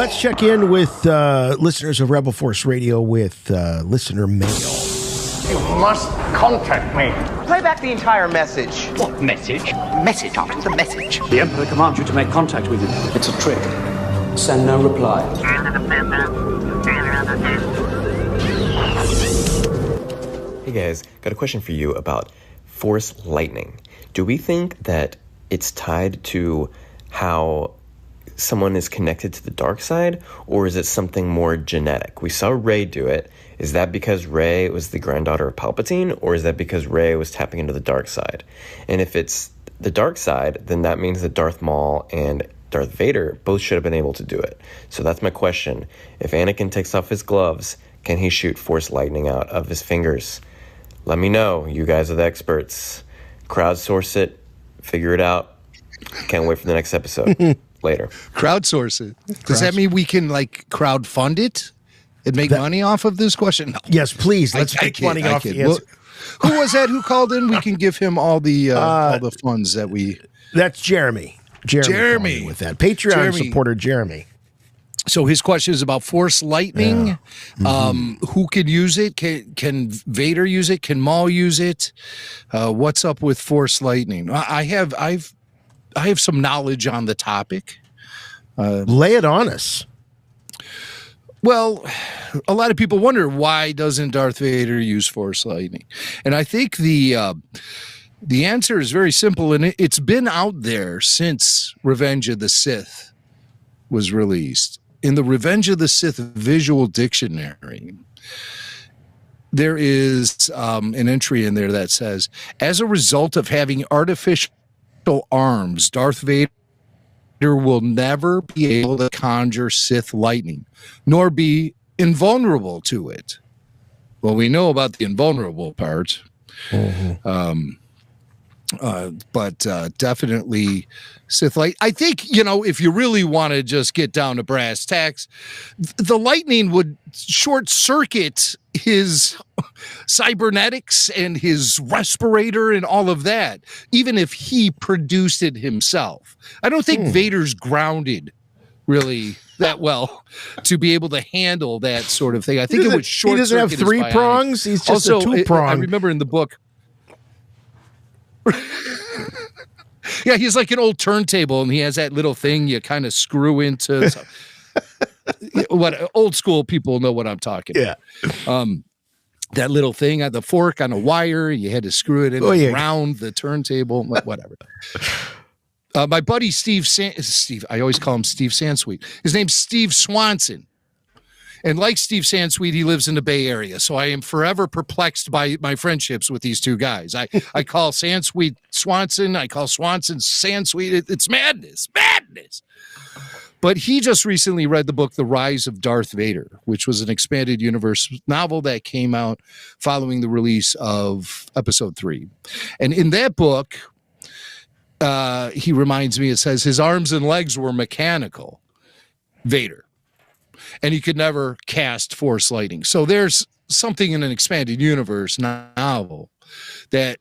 Let's check in with listeners of Rebel Force Radio with listener mail. You must contact me. Play back the entire message. What message? Message, Optimus, a message. The Emperor commands you to make contact with him. It's a trick. Send no reply. Hey guys, got a question for you about Force Lightning. Do we think that it's tied to how someone is connected to the dark side, or is it something more genetic? We saw Rey do it. Is that because Rey was the granddaughter of Palpatine, or is that because Rey was tapping into the dark side? And if it's the dark side, then that means that Darth Maul and Darth Vader both should have been able to do it. So that's my question. If Anakin takes off his gloves, can he shoot Force Lightning out of his fingers? Let me know. You guys are the experts. Crowdsource it. Figure it out. Can't wait for the next episode. Later. Crowdsource it. Does that mean we can like crowdfund it and make money off of this question? No. Yes, please. Let's make money off the answer. Who was that who called in? We can give him all the funds that we... That's Jeremy. Jeremy with that. Patreon supporter Jeremy. So his question is about Force Lightning. Yeah. Who can use it? Can Vader use it? Can Maul use it? What's up with Force Lightning? I have some knowledge on the topic. Lay it on us. Well, a lot of people wonder, why doesn't Darth Vader use Force Lightning? And I think the answer is very simple, and it's been out there since Revenge of the Sith was released. In the Revenge of the Sith visual dictionary, there is an entry in there that says, as a result of having artificial arms, Darth Vader will never be able to conjure Sith lightning, nor be invulnerable to it. Well, we know about the invulnerable part. But definitely Sith light. I think, if you really want to just get down to brass tacks, the lightning would short circuit his cybernetics and his respirator and all of that, even if he produced it himself. I don't think Vader's grounded really that well to be able to handle that sort of thing. I think it would short circuit. He doesn't have three prongs. He's just also, a two-prong. I remember in the book. Yeah, he's like an old turntable, and he has that little thing you kind of screw into. What old school people know what I'm talking about. That little thing on the fork on a wire, you had to screw it in around the turntable, whatever. My buddy Steve, I always call him Steve Sansweet. His name's Steve Swanson. And like Steve Sansweet, he lives in the Bay Area. So I am forever perplexed by my friendships with these two guys. I call Sansweet Swanson. I call Swanson Sansweet. It's madness. But he just recently read the book, The Rise of Darth Vader, which was an expanded universe novel that came out following the release of Episode 3. And in that book, he reminds me, it says his arms and legs were mechanical, Vader. And he could never cast Force Lightning. So there's something in an expanded universe novel that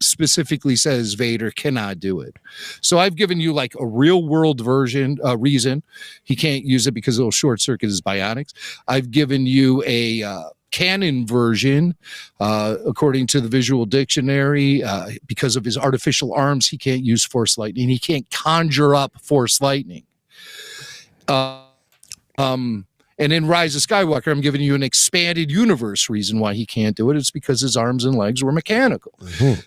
specifically says Vader cannot do it. So I've given you like a real world reason he can't use it because it'll short circuit his bionics. I've given you a canon version, according to the visual dictionary, because of his artificial arms, he can't use Force Lightning. He can't conjure up Force Lightning. And in Rise of Skywalker, I'm giving you an expanded universe reason why he can't do it. It's because his arms and legs were mechanical.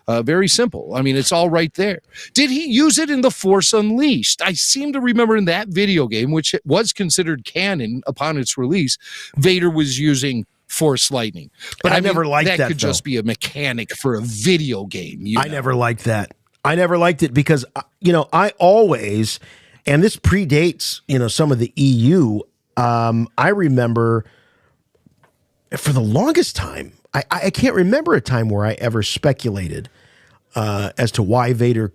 Very simple. I mean, it's all right there. Did he use it in The Force Unleashed? I seem to remember in that video game, which was considered canon upon its release, Vader was using Force Lightning. But I never liked that. That could just be a mechanic for a video game. I never liked that. I never liked it because, I always, and this predates, some of the EU. I remember for the longest time, I can't remember a time where I ever speculated as to why Vader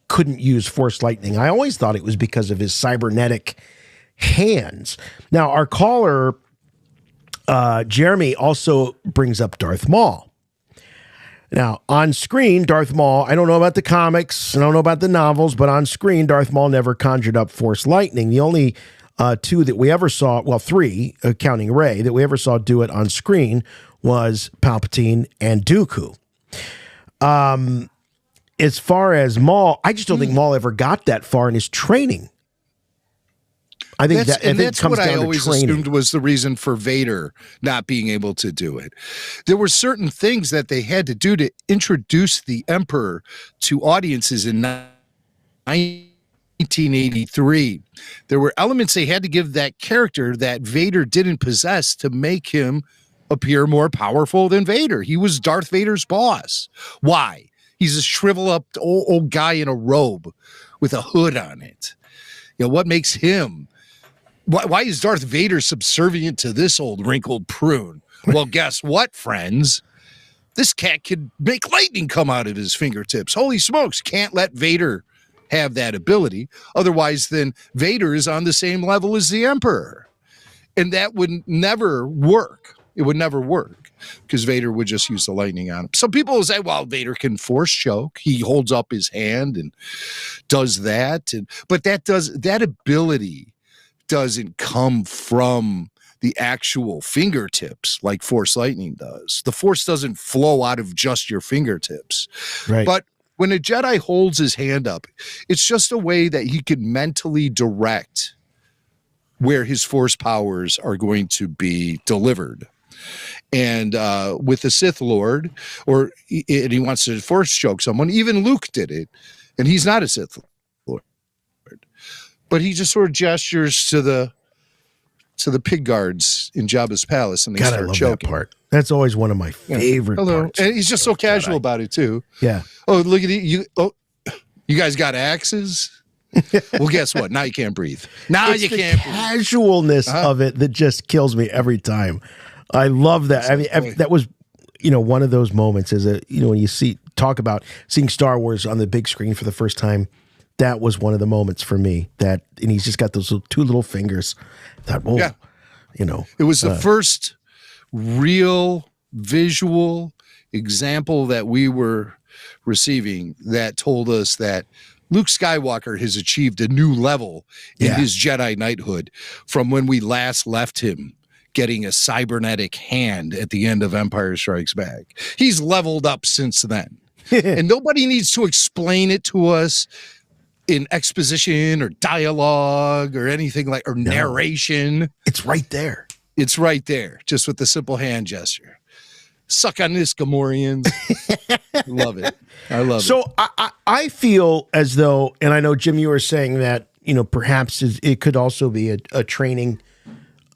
couldn't use Force Lightning. I always thought it was because of his cybernetic hands. Now, our caller, Jeremy, also brings up Darth Maul. Now, on screen, Darth Maul, I don't know about the comics, I don't know about the novels, but on screen, Darth Maul never conjured up Force Lightning. The only Two that we ever saw, well, three, counting Rey, that we ever saw do it on screen was Palpatine and Dooku. As far as Maul, I just don't think Maul ever got that far in his training. I think that's what I always assumed was the reason for Vader not being able to do it. There were certain things that they had to do to introduce the Emperor to audiences in 1983. There were elements they had to give that character that Vader didn't possess to make him appear more powerful than Vader. He was Darth Vader's boss. Why? He's a shrivel up old guy in a robe with a hood on it. What makes him? Why is Darth Vader subservient to this old wrinkled prune? Well, guess what, friends? This cat could make lightning come out of his fingertips. Holy smokes, can't let Vader have that ability. Otherwise, then Vader is on the same level as the Emperor. And that would never work. It would never work because Vader would just use the lightning on him. Some people will say, well, Vader can force choke. He holds up his hand and does that. But that ability doesn't come from the actual fingertips like Force Lightning does. The Force doesn't flow out of just your fingertips. Right. But when a Jedi holds his hand up, it's just a way that he can mentally direct where his Force powers are going to be delivered. And with the Sith Lord, and he wants to Force choke someone, even Luke did it, and he's not a Sith Lord. But he just sort of gestures to the pig guards in Jabba's palace, and they start choking. That part. That's always one of my favorite parts. And he's just so casual about it too. Yeah. Oh, look at you! Oh, you guys got axes? Well, guess what? Now you can't breathe. Now you can't. Casualness of it that just kills me every time. I love that. I mean, that was, one of those moments. When you talk about seeing Star Wars on the big screen for the first time. That was one of the moments for me. And he's just got those two little fingers. I thought, whoa, It was the first real visual example that we were receiving that told us that Luke Skywalker has achieved a new level in his Jedi knighthood from when we last left him getting a cybernetic hand at the end of Empire Strikes Back. He's leveled up since then. And nobody needs to explain it to us in exposition or dialogue or anything or narration. It's right there. It's right there, just with the simple hand gesture. Suck on this, Gamorreans. Love it. I love it. So I feel as though, and I know, Jim, you were saying that, perhaps it could also be a training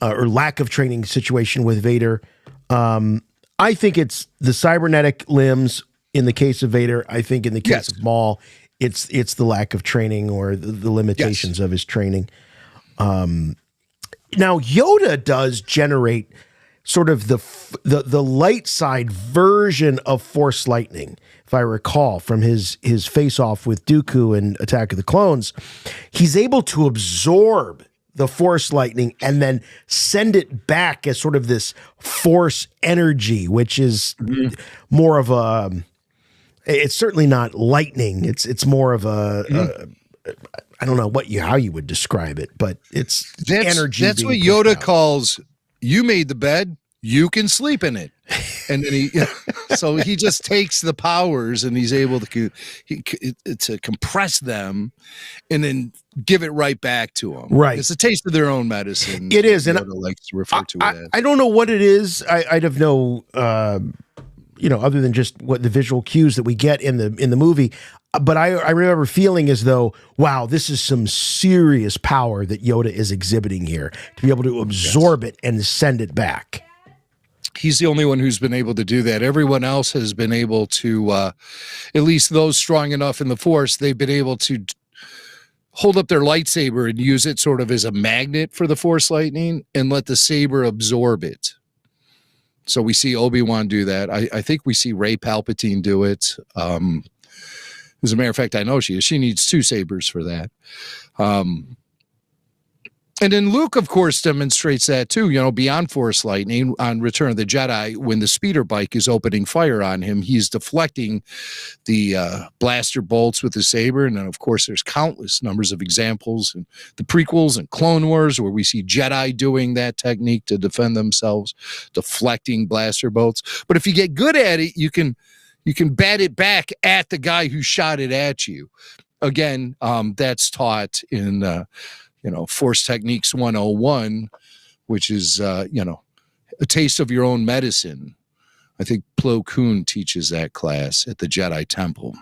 or lack of training situation with Vader. I think it's the cybernetic limbs in the case of Vader. I think in the case of Maul, it's the lack of training or the limitations of his training. Now Yoda does generate sort of the light side version of Force Lightning, if I recall from his face off with Dooku in Attack of the Clones. He's able to absorb the Force Lightning and then send it back as sort of this Force energy, which is more of a. It's certainly not lightning. It's more of a I don't know how you would describe it, but it's energy. That's what Yoda calls, you made the bed, you can sleep in it. And then so he just takes the powers and he's able to compress them and then give it right back to them. Right. It's a taste of their own medicine. It is. Yoda And likes to refer to it as. I don't know what it is. I'd have no, other than just what the visual cues that we get in the movie. But I remember feeling as though, wow, this is some serious power that Yoda is exhibiting here to be able to absorb it and send it back. He's the only one who's been able to do that. Everyone else has been able to, at least those strong enough in the Force, they've been able to hold up their lightsaber and use it sort of as a magnet for the Force Lightning and let the saber absorb it. So we see Obi-Wan do that. I think we see Rey Palpatine do it. As a matter of fact, I know she needs two sabers for that. And then Luke, of course, demonstrates that too, beyond Force Lightning on Return of the Jedi. When the speeder bike is opening fire on him, he's deflecting the blaster bolts with the saber. And then, of course, there's countless numbers of examples in the prequels and Clone Wars where we see Jedi doing that technique to defend themselves, deflecting blaster bolts. But if you get good at it, you can bat it back at the guy who shot it at you. Again, that's taught in Force Techniques 101, which is, a taste of your own medicine. I think Plo Koon teaches that class at the Jedi Temple.